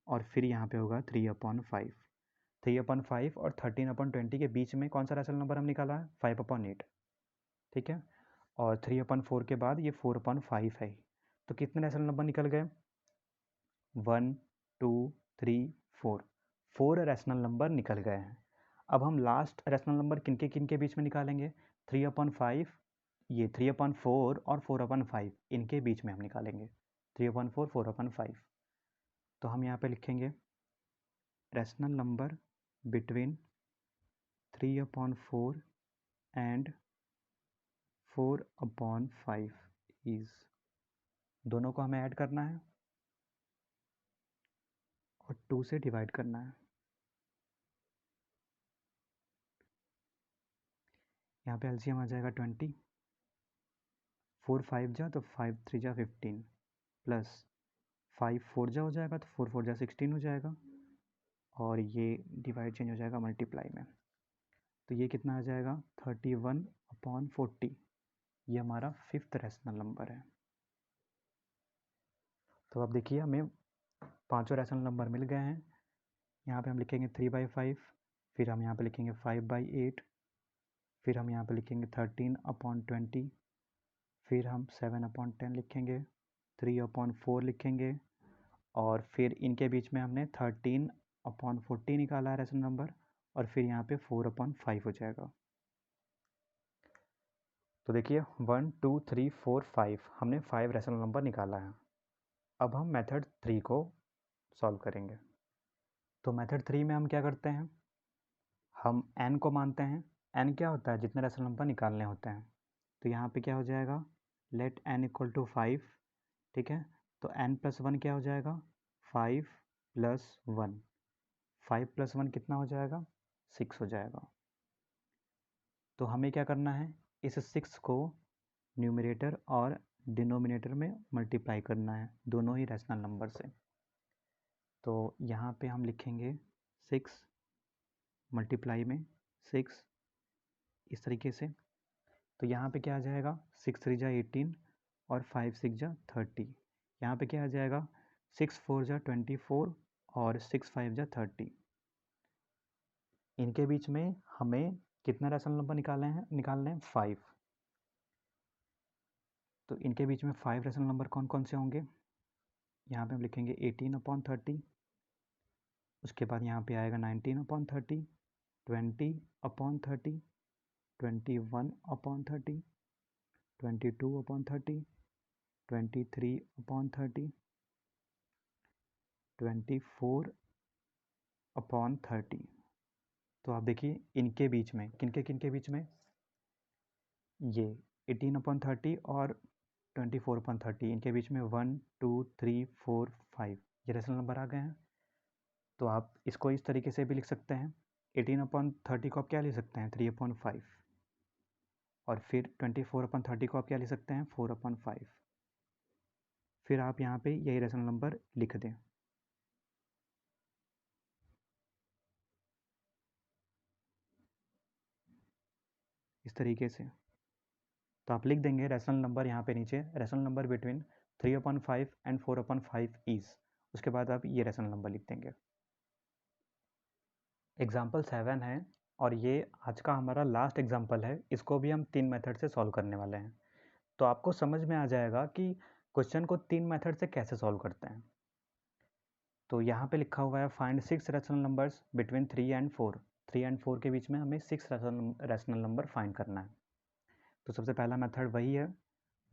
और फिर यहाँ पे होगा 3/5। 3/5 और 13/20 के बीच में कौन सा रेशनल नंबर हम निकाला है? 5/8, ठीक है। और 3/4 के बाद ये 4/5 है। तो कितने रेशनल नंबर निकल गए? 1 2 3 4, 4 रैशनल नंबर निकल गए हैं। अब हम लास्ट रैशनल नंबर किन के बीच में निकालेंगे? 3/5, ये 3/4 और 4/5, इनके बीच में हम निकालेंगे। 3/4 4/5। तो हम यहाँ पे लिखेंगे rational number between 3/4 and 4/5 is, दोनों को हमें ऐड करना है और 2 से डिवाइड करना है। यहाँ पे एलसीएम आ जाएगा 20, 4 5 जा तो 5 3 जा 15, प्लस 5 4 जा हो जाएगा तो 4 4 जा 16 हो जाएगा, और ये डिवाइड चेंज हो जाएगा मल्टीप्लाई में। तो ये कितना आ जाएगा? 31/40। ये हमारा 5th रैशनल नंबर है। तो अब देखिए हमें पांचों रैशनल नंबर मिल गए हैं। यहाँ पे हम लिखेंगे 3/5, फिर हम यहाँ पे लिखेंगे 5/8, फिर हम यहाँ पे लिखेंगे 13/20, फिर हम 7/10 लिखेंगे, 3/4 लिखेंगे, और फिर इनके बीच में हमने 13/40 निकाला है रैशनल नंबर, और फिर यहाँ पे 4/5 हो जाएगा। तो देखिए 1 2 3 4 5, हमने 5 रैशनल नंबर निकाला है। अब हम मेथड 3 को सॉल्व करेंगे। तो मेथड 3 में हम क्या करते हैं? हम n को मानते हैं। n क्या होता है? जितने रैशनल नंबर निकालने होते हैं। तो यहाँ पे क्या हो जाएगा? लेट n इक्वल टू 5, ठीक है। तो n + 1 क्या हो जाएगा? 5 + 1, 5 + 1 कितना हो जाएगा? 6 हो जाएगा। तो हमें क्या करना है? इस 6 को न्यूमरेटर और डिनोमिनेटर में मल्टीप्लाई करना है, दोनों ही रैशनल नंबर से। तो यहाँ पे हम लिखेंगे 6 मल्टीप्लाई में 6, इस तरीके से। तो यहाँ पे क्या आ जाएगा? 6 3 जा 18 और 5 6 जा 30। यहाँ पे क्या आ जाएगा? 6 4 जा 24 और 6 5 जा 30। इनके बीच में हमें कितना रैशनल नंबर निकालने हैं? 5। तो इनके बीच में 5 रैशनल नंबर कौन कौन से होंगे? यहाँ पे हम लिखेंगे 18/30, उसके बाद यहाँ पे आएगा 19/30, 20/30, 21/30, 22/30, 23/30, 24/30। तो आप देखिए इनके बीच में किनके बीच में, ये 18/30 और 24/30, इनके बीच में 1 2 3 4 5 ये रेशनल नंबर आ गए हैं। तो आप इसको इस तरीके से भी लिख सकते हैं। 18/30 को आप क्या लिख सकते हैं, 3/5, और फिर 24/30 को आप क्या लिख सकते हैं, 4/5। फिर आप यहाँ पे यही रेशनल नंबर लिख दें। इस तरीके से तो आप लिख देंगे रेशनल नंबर यहाँ पे नीचे, rational number between 3/5 and 4/5 is, उसके बाद आप ये रेशनल नंबर लिख देंगे। एग्जाम्पल 7 है और ये आज का हमारा लास्ट एग्जाम्पल है। इसको भी हम 3 मेथड से सॉल्व करने वाले हैं। तो आपको समझ में आ जाएगा कि क्वेश्चन को 3 मेथड से कैसे सॉल्व करते हैं। तो यहाँ पे लिखा हुआ है find 6 rational numbers between 3 and 4। 3 and 4 के बीच में हमें 6 रैशनल नंबर फाइंड करना है। तो सबसे पहला मेथड वही है।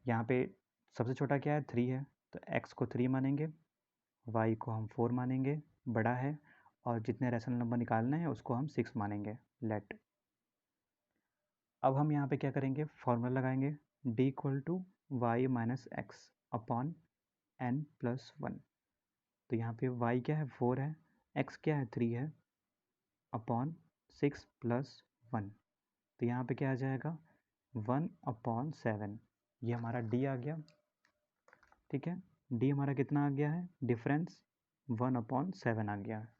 यहाँ पे सबसे छोटा क्या है, 3 है, तो x को 3 मानेंगे, y को हम 4 मानेंगे, बड़ा है, और जितने रैशनल नंबर निकालने हैं उसको हम 6 मानेंगे, लेट। अब हम यहाँ पे क्या करेंगे, फॉर्मूला लगाएंगे, d = y - x upon n+1। तो यहाँ पे y क्या है, 4 है, x क्या है, 3 है, अपॉन 6 + 1। तो यहाँ पे क्या आ जाएगा, 1/7। ये हमारा d आ गया। ठीक है, d हमारा कितना आ गया है, डिफरेंस 1/7 आ गया है।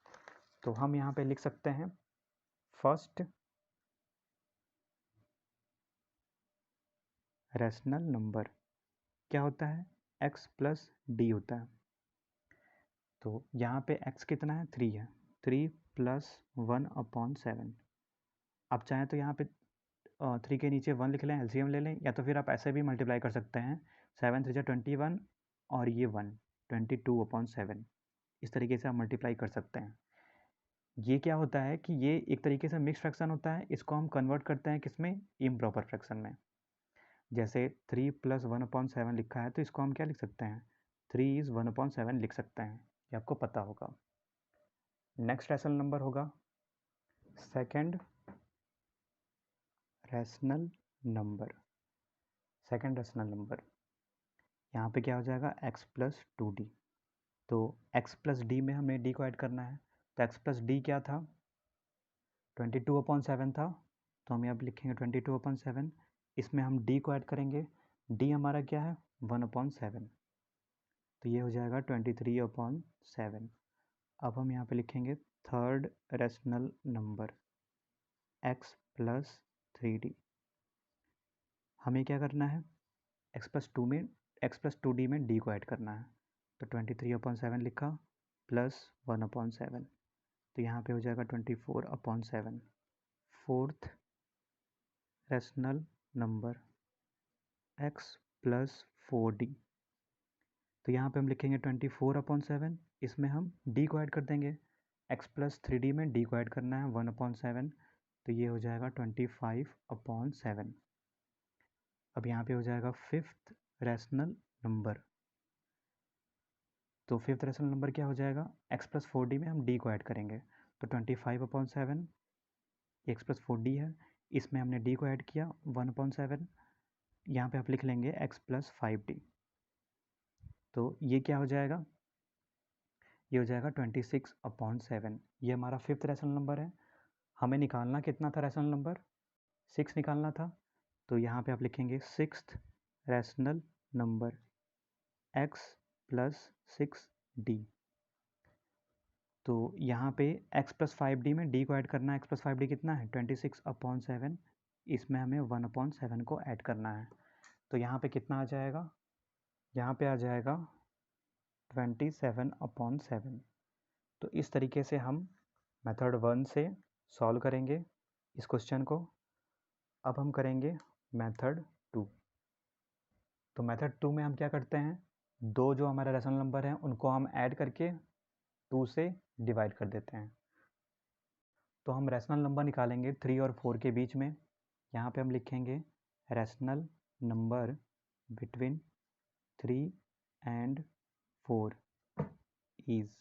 तो हम यहाँ पे लिख सकते हैं फर्स्ट रैशनल नंबर क्या होता है, x + d होता है। तो यहाँ पे x कितना है, 3 है, 3 + 1/7। आप चाहें तो यहाँ पे 3 के नीचे 1 लिख लें, एलसीएम ले लें, या तो फिर आप ऐसे भी मल्टीप्लाई कर सकते हैं, 7 3 21 और ये 1 22/7। इस तरीके से आप मल्टीप्लाई कर सकते हैं। ये क्या होता है कि ये एक तरीके से मिक्स फ्रैक्शन होता है, इसको हम कन्वर्ट करते हैं किसमें, इम्प्रॉपर फ्रैक्शन में। जैसे 3 + 1/7 लिखा है, तो इसको हम क्या लिख सकते हैं, 3 = 1/7 लिख सकते हैं, ये आपको पता होगा। नेक्स्ट रैशनल नंबर होगा second rational number. Second rational number यहाँ पे क्या हो जाएगा, x + 2d। तो x + d में हमें d को ऐड करना है, तो x + d क्या था, 22/7 था, तो हम यहाँ पे लिखेंगे 22/7। इसमें हम d को ऐड करेंगे, d हमारा क्या है, 1/7, तो ये हो जाएगा 23/7। अब हम यहाँ पे लिखेंगे third rational number x + 3d। हमें क्या करना है, x + 2d में d को ऐड करना है, तो 23/7 लिखा प्लस 1/7, तो यहाँ पे हो जाएगा 24/7। Fourth rational number x + 4d। तो यहाँ पे हम लिखेंगे 24/7, इसमें हम d को ऐड कर देंगे, x + 3d में d को ऐड करना है 1/7, तो ये हो जाएगा 25/7। अब यहाँ पे हो जाएगा फिफ्थ रैशनल नंबर। तो फिफ्थ रैशनल नंबर क्या हो जाएगा, x + 4d में हम d को ऐड करेंगे, तो 25/7, x + 4d है, इसमें हमने d को ऐड किया 1/7, यहाँ पे आप लिख लेंगे x + 5d। तो ये क्या हो जाएगा, ये हो जाएगा 26/7। ये हमारा फिफ्थ रैशनल नंबर है। हमें निकालना कितना था रैशनल नंबर, 6 निकालना था, तो यहाँ पे आप लिखेंगे sixth rational number x + 6d। तो यहाँ पे x + 5d में d को ऐड करना है, x + 5d कितना है, 26/7, इसमें हमें 1/7 को ऐड करना है, तो यहाँ पे कितना आ जाएगा, यहाँ पे आ जाएगा 27/7। तो इस तरीके से हम मेथड 1 से सॉल्व करेंगे इस क्वेश्चन को। अब हम करेंगे मेथड 2। तो मेथड 2 में हम क्या करते हैं, दो जो हमारे रैशनल नंबर हैं उनको हम ऐड करके 2 से डिवाइड कर देते हैं। तो हम रैशनल नंबर निकालेंगे 3 और 4 के बीच में। यहाँ पे हम लिखेंगे rational number between 3 and 4 is.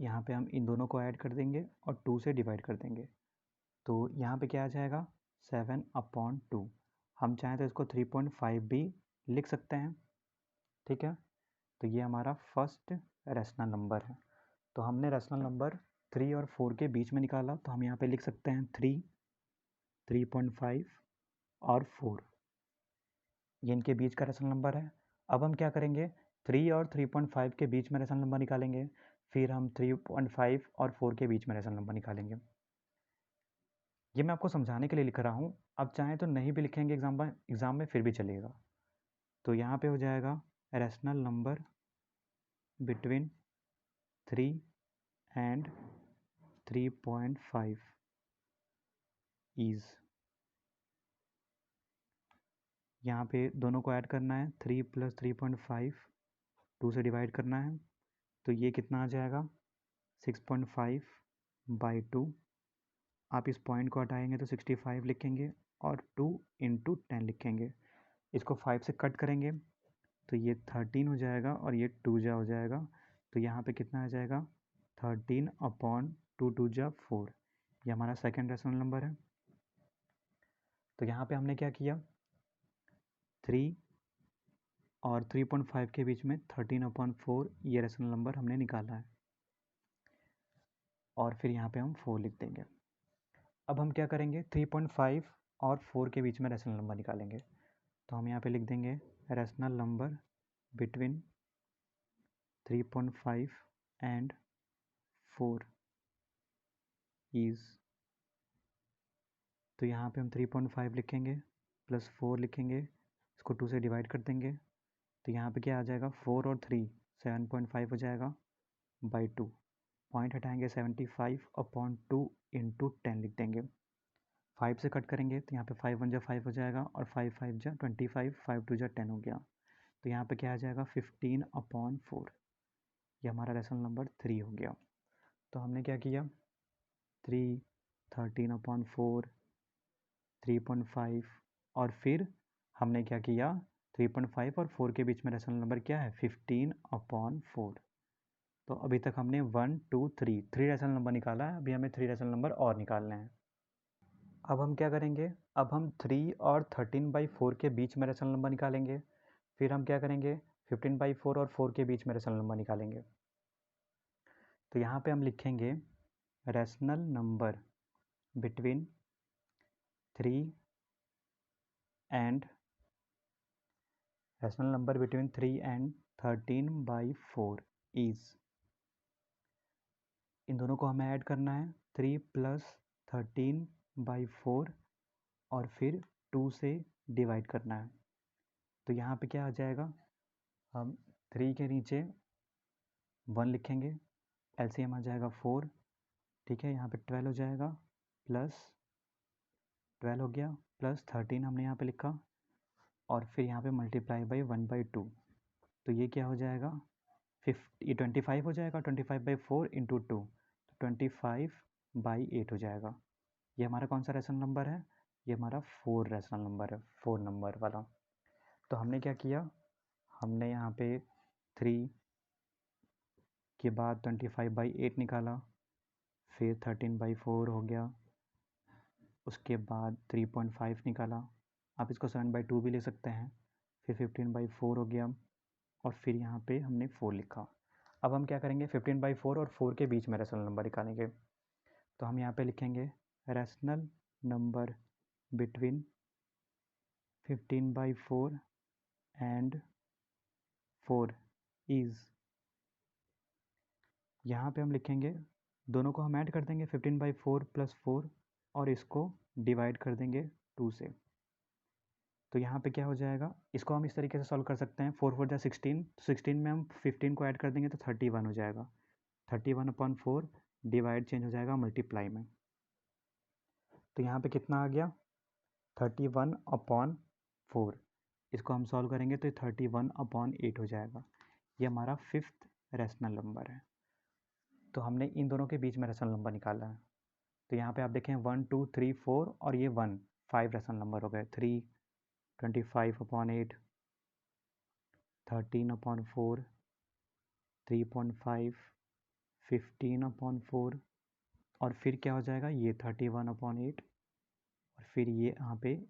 यहाँ पे हम इन दोनों को ऐड कर देंगे और 2 से डिवाइड कर देंगे। तो यहाँ पे क्या आ जाएगा 7/2। हम चाहें तो इसको 3.5 भी लिख सकते हैं, ठीक है। तो ये हमारा फर्स्ट रैशनल नंबर है। तो हमने रैशनल नंबर 3 और 4 के बीच में निकाला, तो हम यहाँ पे लिख सकते हैं 3, 3.5 और 4, ये इनके बीच का रैशनल नंबर है। अब हम क्या करेंगे, 3 और 3.5 के बीच में रैशनल नंबर निकालेंगे, फिर हम 3.5 और 4 के बीच में रैशनल नंबर निकालेंगे। ये मैं आपको समझाने के लिए लिख रहा हूँ, आप चाहें तो नहीं भी लिखेंगे एग्ज़ाम में फिर भी चलेगा। तो यहाँ पे हो जाएगा rational number between 3 and 3.5 is, यहाँ पे दोनों को ऐड करना है, 3 + 3.5 2 से डिवाइड करना है, तो ये कितना आ जाएगा 6.5/2। आप इस पॉइंट को हटाएंगे तो 65 लिखेंगे और 2 × 10 लिखेंगे। इसको 5 से कट करेंगे तो ये 13 हो जाएगा और ये 2 जा हो जाएगा, तो यहाँ पे कितना आ जाएगा 13/2 2 जा 4। ये हमारा सेकेंड रैशनल नंबर है। तो यहाँ पे हमने क्या किया, 3 और 3.5 के बीच में 13/4 ये रैशनल नंबर हमने निकाला है, और फिर यहाँ पे हम 4 लिख देंगे। अब हम क्या करेंगे, 3.5 और 4 के बीच में रैशनल नंबर निकालेंगे, तो हम यहाँ पे लिख देंगे rational number between 3.5 and 4 is, तो यहाँ पे हम 3.5 लिखेंगे प्लस 4 लिखेंगे, इसको 2 से डिवाइड कर देंगे, तो यहाँ पे क्या आ जाएगा 4 और 3 7.5 हो जाएगा बाई 2, पॉइंट हटाएंगे 75/2 × 10 लिख देंगे। 5 से कट करेंगे तो यहाँ पे 5 1 जा 5 हो जाएगा और 5 5 जा 25, 5 2 जा 10 हो गया, तो यहाँ पे क्या आ जाएगा 15/4। ये हमारा रैशनल नंबर 3 हो गया। तो हमने क्या किया, 3, 13/4, 3.5 और फिर हमने क्या किया 3.5 और 4 के बीच में रैशनल नंबर क्या है 15/4। तो अभी तक हमने 1 2 3 रैशनल नंबर निकाला है, अभी हमें 3 रैशनल नंबर और निकालने हैं। अब हम क्या करेंगे, अब हम 3 और 13/4 के बीच में रैशनल नंबर निकालेंगे, फिर हम क्या करेंगे 15/4 और 4 के बीच में रैशनल नंबर निकालेंगे। तो यहाँ पे हम लिखेंगे rational number between 3 and 13/4 is, इन दोनों को हमें ऐड करना है, 3 + 13/4 और फिर 2 से डिवाइड करना है, तो यहाँ पे क्या आ जाएगा, हम 3 के नीचे 1 लिखेंगे, एलसीएम आ जाएगा 4, ठीक है, यहाँ पे 12 हो जाएगा, प्लस 12 हो गया, प्लस 13 हमने यहाँ पे लिखा, और फिर यहाँ पे मल्टीप्लाई बाई 1/2, तो ये क्या हो जाएगा 25 हो जाएगा, 25/4 × 2, तो 25/8 हो जाएगा। ये हमारा कौन सा रैशनल नंबर है, ये हमारा 4 रैशनल नंबर है, 4 नंबर वाला। तो हमने क्या किया, हमने यहाँ पे 3 के बाद 25/8 निकाला, फिर 13/4 हो गया, उसके बाद 3.5 निकाला, आप इसको 7/2 भी ले सकते हैं, फिर 15/4 हो गया, और फिर यहाँ पे हमने 4 लिखा। अब हम क्या करेंगे 15/4 और 4 के बीच में रैशनल नंबर निकालेंगे, तो हम यहाँ पे लिखेंगे rational number between 15/4 and 4 is, यहाँ पे हम लिखेंगे, दोनों को हम ऐड कर देंगे 15/4 + 4 और इसको डिवाइड कर देंगे 2 से, तो यहाँ पे क्या हो जाएगा, इसको हम इस तरीके से सॉल्व कर सकते हैं, 4 4 जा 16, 16 में हम 15 को ऐड कर देंगे तो 31 हो जाएगा, 31/4 डिवाइड चेंज हो जाएगा मल्टीप्लाई में, तो यहाँ पे कितना आ गया 31/4, इसको हम सॉल्व करेंगे तो 31/8 हो जाएगा। ये हमारा 5th रैशनल नंबर है। तो हमने इन दोनों के बीच में रैशनल नंबर निकाला है, तो यहाँ पे आप देखें 1 2 3 4 और ये 1 5 रैशनल नंबर हो गए, 3 25/8 13/4 3.5 15/4 और फिर क्या हो जाएगा, ये 31/8 और फिर ये यहाँ पे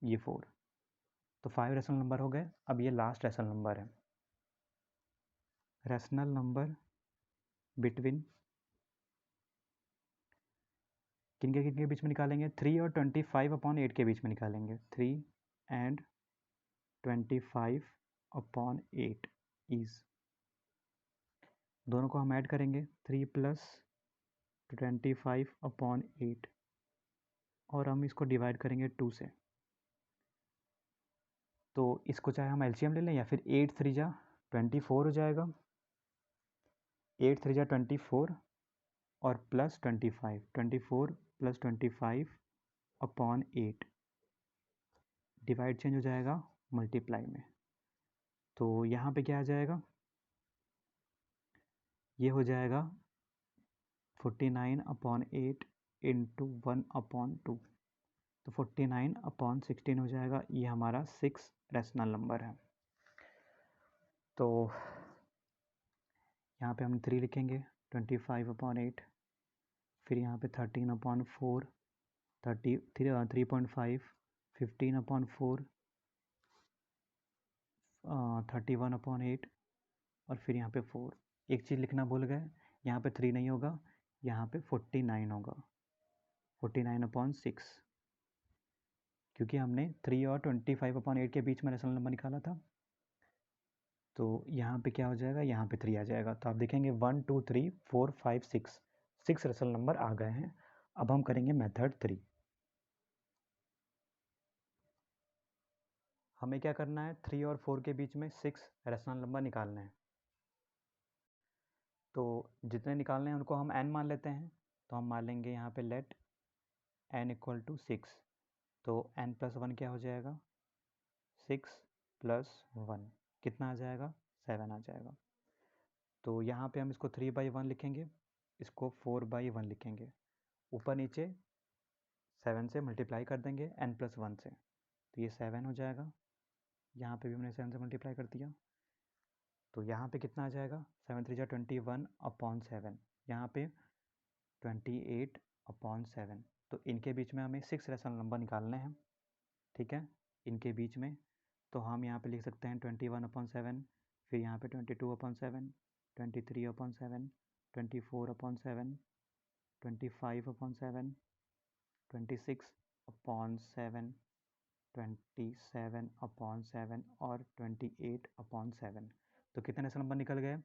ये 4। तो 5 रेशनल नंबर हो गए। अब ये लास्ट रेशनल नंबर है। रेशनल नंबर बिटवीन किनके किनके बीच में निकालेंगे, 3 और 25/8 के बीच में निकालेंगे। 3 and 25/8 इज, दोनों को हम ऐड करेंगे, 3 + 25/8 और हम इसको डिवाइड करेंगे 2 से। तो इसको चाहे हम एलसीएम ले लें या फिर 8 3 जा 24 हो जाएगा। 8 3 जा 24 और प्लस 25, 24 + 25/8 डिवाइड चेंज हो जाएगा मल्टीप्लाई में। तो यहाँ पे क्या आ जाएगा, ये हो जाएगा 49/8 इंटू 1/2। तो 49/16 हो जाएगा। ये हमारा 6 रेशनल नंबर है। तो यहाँ पे हम 3 लिखेंगे, 25/8, फिर यहाँ पे 13/4, 3.5, 15/4, 31/8 और फिर यहाँ पे 4। एक चीज़ लिखना भूल गए, यहाँ पे 3 नहीं होगा, यहाँ पे 49 होगा, 49/6, क्योंकि हमने 3 और 25/8 के बीच में रेशनल नंबर निकाला था। तो यहाँ पे क्या हो जाएगा, यहाँ पे 3 आ जाएगा। तो आप देखेंगे 1 2 3 4 5 6 रेशनल नंबर आ गए हैं। अब हम करेंगे मेथड 3। हमें क्या करना है, 3 और 4 के बीच में 6 रेशनल नंबर निकालने हैं। तो जितने निकालने हैं उनको हम n मान लेते हैं। तो हम मान लेंगे यहाँ पे लेट n = 6। तो n + 1 क्या हो जाएगा, 6 + 1 कितना आ जाएगा, 7 आ जाएगा। तो यहाँ पे हम इसको 3/1 लिखेंगे, इसको 4/1 लिखेंगे। ऊपर नीचे 7 से मल्टीप्लाई कर देंगे n + 1 से, तो ये 7 हो जाएगा। यहाँ पे भी हमने 7 से मल्टीप्लाई कर दिया। तो यहाँ पे कितना आ जाएगा, 7 3 जा 21/7, यहाँ पे 28/7। तो इनके बीच में हमें 6 रेशनल नंबर निकालने हैं, ठीक है, इनके बीच में। तो हम यहाँ पे लिख सकते हैं 21/7, फिर यहाँ पे 22/7, 23/7, 24/7, 25/7, 26/7, 27/7 और 28/7। तो कितने रेशनल नंबर निकल गए,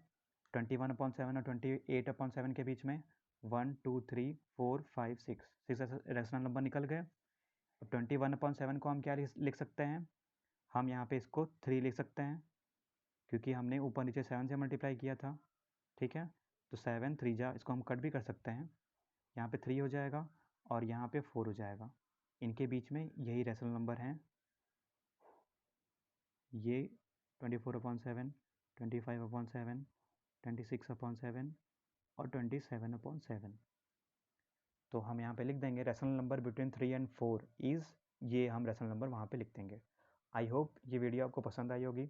21/7 और 28/7 के बीच में 1 2 3 4 5 6 रेशनल नंबर निकल गए। अब 21/7 को हम क्या लिख सकते हैं, हम यहाँ पे इसको 3 लिख सकते हैं, क्योंकि हमने ऊपर नीचे 7 से मल्टीप्लाई किया था, ठीक है। तो 7 3 जा, इसको हम कट भी कर सकते हैं, यहाँ पे 3 हो जाएगा और यहाँ पे 4 हो जाएगा। इनके बीच में यही रेशनल नंबर हैं, ये 24/7, 25/7, 26/7 और 27/7। तो हम यहाँ पे लिख देंगे rational number between 3 and 4 is, ये हम रेशनल नंबर वहाँ पे लिख देंगे। आई होप ये वीडियो आपको पसंद आई होगी।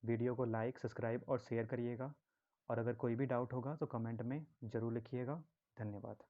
वीडियो को लाइक, सब्सक्राइब और शेयर करिएगा, और अगर कोई भी डाउट होगा तो कमेंट में ज़रूर लिखिएगा। धन्यवाद।